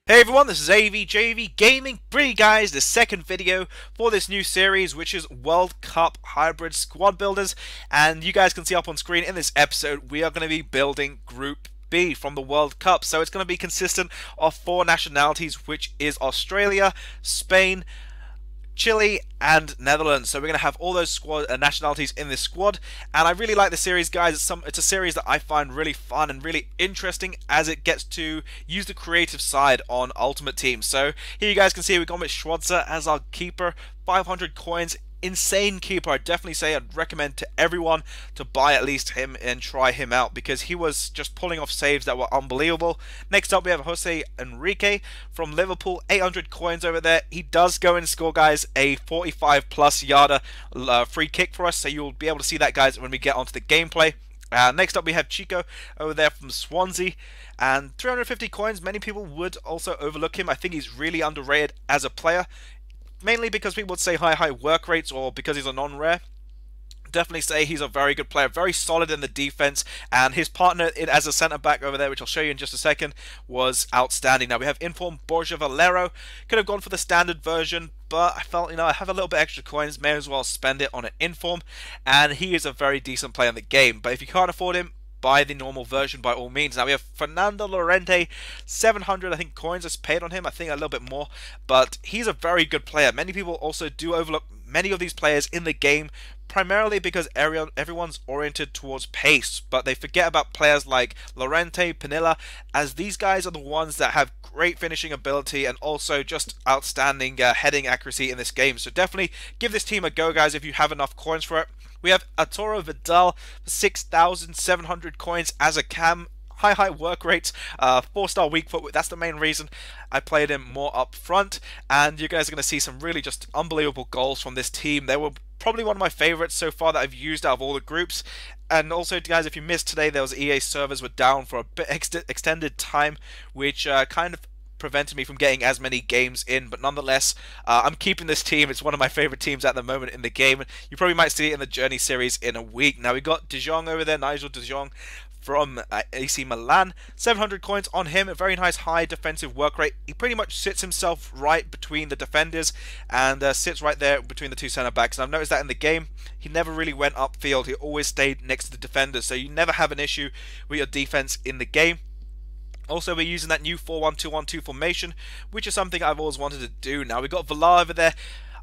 Hey everyone, this is AVJVGaming, bringing you guys the second video for this new series, which is World Cup Hybrid Squad Builders. And you guys can see up on screen in this episode, we are going to be building Group B from the World Cup. So it's going to be consistent of 4 nationalities, which is Australia, Spain, Chile and Netherlands. So we're going to have all those nationalities in this squad, and I really like the series, guys. It's a series that I find really fun and really interesting, as it gets to use the creative side on Ultimate Team. So here you guys can see we've gone with Schwarzer as our keeper, 500 coins. Insane keeper. I'd definitely say I'd recommend to everyone to buy at least him and try him out, because he was just pulling off saves that were unbelievable. Next up we have Jose Enrique from Liverpool, 800 coins over there. He does go and score, guys, a 45 plus yarder free kick for us, so you'll be able to see that, guys, when we get onto the gameplay. Next up we have Chico over there from Swansea, and 350 coins. Many people would also overlook him. I think he's really underrated as a player, mainly because people would say high work rates, or because he's a non-rare. Definitely say he's a very good player, very solid in the defense, and his partner as a centre back over there, which I'll show you in just a second, was outstanding. Now we have Inform Borja Valero. Could have gone for the standard version, but I felt, I have a little bit extra coins, may as well spend it on an Inform, and he is a very decent player in the game. But if you can't afford him, buy the normal version by all means. Now we have Fernando Llorente, 700 I think coins is paid on him, I think a little bit more, but he's a very good player. Many people also do overlook many of these players in the game, primarily because everyone's oriented towards pace, but they forget about players like Llorente, Pinilla, as these guys are the ones that have great finishing ability and also just outstanding heading accuracy in this game. So definitely give this team a go, guys, if you have enough coins for it. We have Arturo Vidal for 6,700 coins as a cam. High work rates, 4-star weak foot. That's the main reason I played him more up front, and you guys are going to see some really just unbelievable goals from this team. They were probably one of my favorites so far that I've used out of all the groups. And also, guys, if you missed today, there was EA servers were down for a bit extended time, which kind of prevented me from getting as many games in, but nonetheless, I'm keeping this team. It's one of my favorite teams at the moment in the game. You probably might see it in the Journey series in a week. Now we got De Jong over there, Nigel De Jong from AC Milan, 700 coins on him, a very nice high defensive work rate. He pretty much sits himself right between the defenders and sits right there between the two centre backs. And I've noticed that in the game, he never really went upfield. He always stayed next to the defenders, so you never have an issue with your defense in the game. Also, we're using that new 4-1-2-1-2 formation, which is something I've always wanted to do. Now, we've got Villar over there.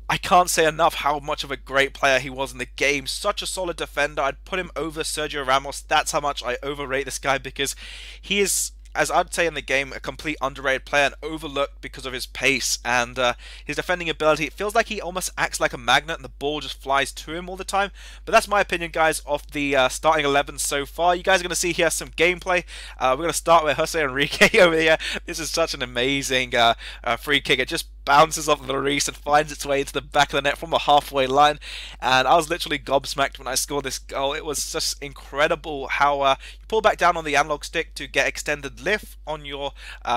I can't say enough how much of a great player he was in the game. Such a solid defender. I'd put him over Sergio Ramos. That's how much I overrate this guy, because he is, as I'd say in the game, a complete underrated player and overlooked because of his pace and his defending ability. It feels like he almost acts like a magnet and the ball just flies to him all the time. But that's my opinion, guys, of the starting 11 so far. You guys are going to see here some gameplay. We're going to start with Jose Enrique over here. This is such an amazing free kick. It just bounces off Lloris and finds its way into the back of the net from the halfway line, and I was literally gobsmacked when I scored this goal. It was just incredible how you pull back down on the analog stick to get extended lift on your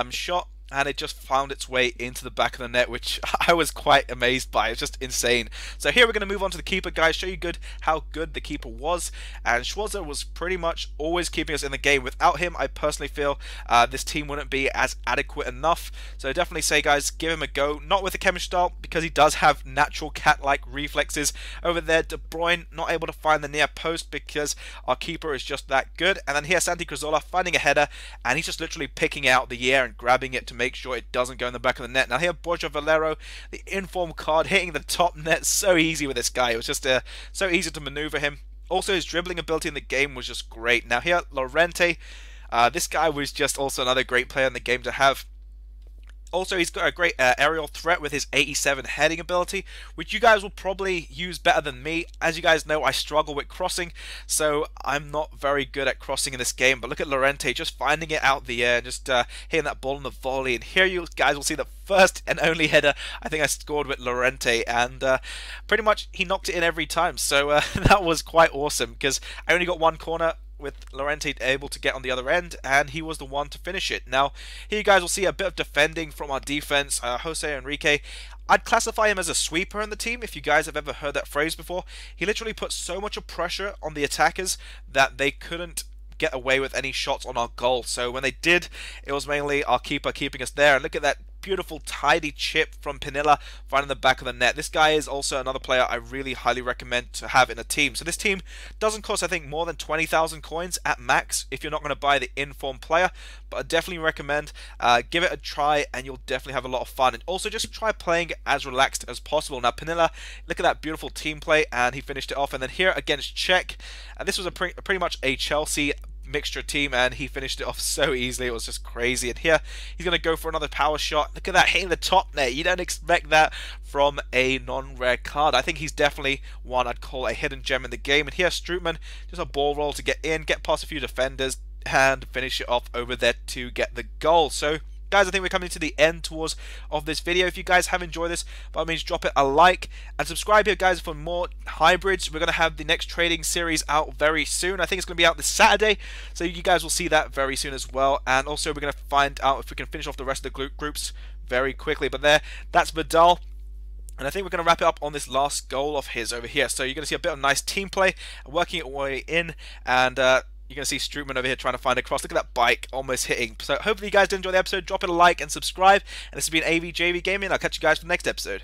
shot, and it just found its way into the back of the net, which I was quite amazed by. It's just insane. So here we're going to move on to the keeper, guys, show you how good the keeper was. And Schwarzer was pretty much always keeping us in the game. Without him, I personally feel this team wouldn't be as adequate enough. So definitely say, guys, give him a go. Not with the chemistry style, because he does have natural cat-like reflexes. Over there, De Bruyne not able to find the near post because our keeper is just that good. And then here, Santi Cazorla finding a header, and he's just literally picking out the air and grabbing it to make sure it doesn't go in the back of the net. Now here, Borja Valero, the inform card, hitting the top net so easy with this guy. It was just so easy to maneuver him. Also, his dribbling ability in the game was just great. Now here, Llorente, this guy was just also another great player in the game to have. Also, he's got a great aerial threat with his 87 heading ability, which you guys will probably use better than me. As you guys know, I struggle with crossing, so I'm not very good at crossing in this game. But look at Llorente just finding it out the air, just hitting that ball in the volley. And here you guys will see the first and only header I think I scored with Llorente, and pretty much he knocked it in every time. So that was quite awesome, because I only got one corner with Llorente able to get on the other end, and he was the one to finish it. Now, here you guys will see a bit of defending from our defense. Jose Enrique, I'd classify him as a sweeper in the team, if you guys have ever heard that phrase before. He literally puts so much of pressure on the attackers that they couldn't get away with any shots on our goal. So when they did, it was mainly our keeper keeping us there. And look at that beautiful tidy chip from Pinilla right in the back of the net. This guy is also another player I really highly recommend to have in a team. So this team doesn't cost, I think, more than 20,000 coins at max if you're not going to buy the informed player, but I definitely recommend give it a try, and you'll definitely have a lot of fun. And also just try playing as relaxed as possible. Now Pinilla, look at that beautiful team play, and he finished it off. And then here against Czech, and this was pretty much a Chelsea mixture team, and he finished it off so easily. It was just crazy. And here he's going to go for another power shot. Look at that, hitting the top net. You don't expect that from a non-rare card. I think he's definitely one I'd call a hidden gem in the game. And here Strootman, just a ball roll to get in, get past a few defenders, and finish it off over there to get the goal. So guys, I think we're coming to the end towards of this video. If you guys have enjoyed this, by all means drop it a like and subscribe here, guys, for more hybrids. We're going to have the next trading series out very soon. I think it's going to be out this Saturday, so you guys will see that very soon as well. And also we're going to find out if we can finish off the rest of the groups very quickly. But that's Vidal. And I think we're going to wrap it up on this last goal of his over here. So you're going to see a bit of nice team play, working its way in, and you're going to see Strootman over here trying to find a cross. Look at that bike almost hitting. So hopefully you guys did enjoy the episode. Drop it a like and subscribe. And this has been AVJVGaming. I'll catch you guys for the next episode.